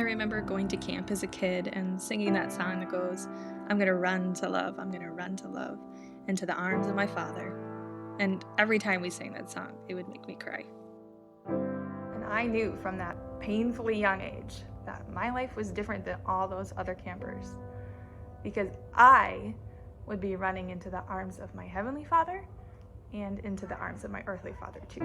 remember going to camp as a kid and singing that song that goes, I'm going to run to love, I'm going to run to love, into the arms of my Father. And every time we sang that song, it would make me cry. And I knew from that painfully young age that my life was different than all those other campers, because I would be running into the arms of my Heavenly Father and into the arms of my earthly father too.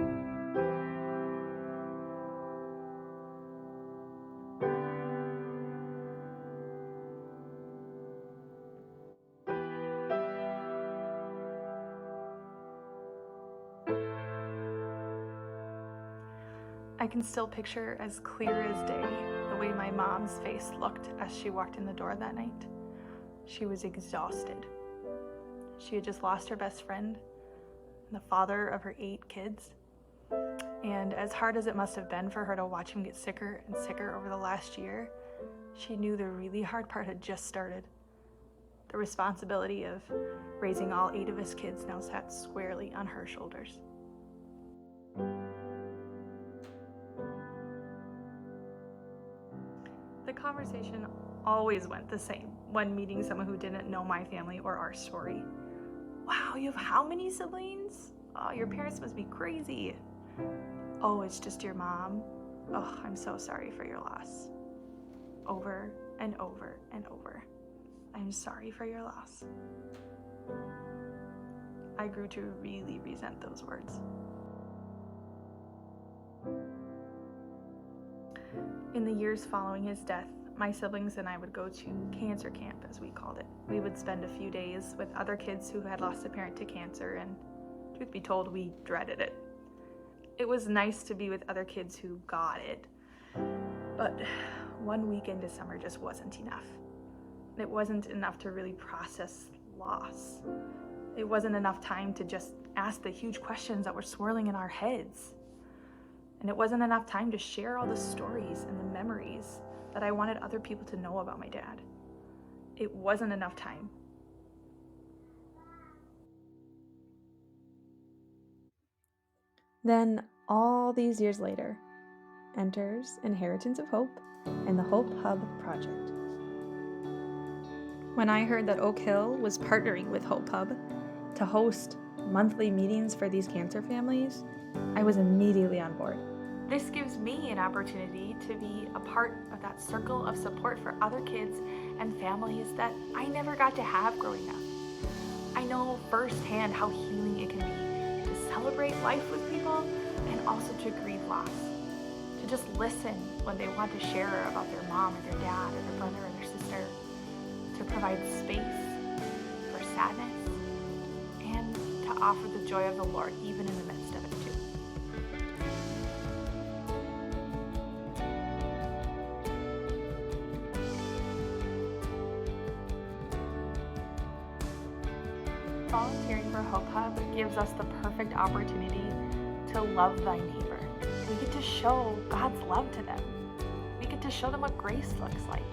I can still picture as clear as day the way my mom's face looked as she walked in the door that night. She was exhausted. She had just lost her best friend, the father of her 8 kids. And as hard as it must have been for her to watch him get sicker and sicker over the last year, she knew the really hard part had just started. The responsibility of raising all 8 of his kids now sat squarely on her shoulders. The conversation always went the same when meeting someone who didn't know my family or our story. Wow, you have how many siblings? Oh, your parents must be crazy. Oh, it's just your mom. Oh, I'm so sorry for your loss. Over and over and over. I'm sorry for your loss. I grew to really resent those words. In the years following his death, my siblings and I would go to cancer camp, as we called it. We would spend a few days with other kids who had lost a parent to cancer, and truth be told, we dreaded it. It was nice to be with other kids who got it, but one weekend this summer just wasn't enough. It wasn't enough to really process loss. It wasn't enough time to just ask the huge questions that were swirling in our heads. And it wasn't enough time to share all the stories and the memories that I wanted other people to know about my dad. It wasn't enough time. Then, all these years later, enters Inheritance of Hope and the Hope Hub Project. When I heard that Oak Hill was partnering with Hope Hub to host monthly meetings for these cancer families, I was immediately on board. This gives me an opportunity to be a part of that circle of support for other kids and families that I never got to have growing up. I know firsthand how healing it can be to celebrate life with people and also to grieve loss. To just listen when they want to share about their mom or their dad or their brother or their sister. To provide space for sadness and to offer the joy of the Lord even in the midst of it too. Volunteering for Hope Hub gives us the perfect opportunity to love thy neighbor. We get to show God's love to them. We get to show them what grace looks like.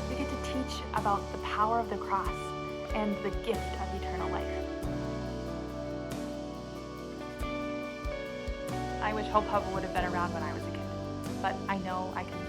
We get to teach about the power of the cross and the gift of eternal life. I wish Hope Hub would have been around when I was a kid, but I know I can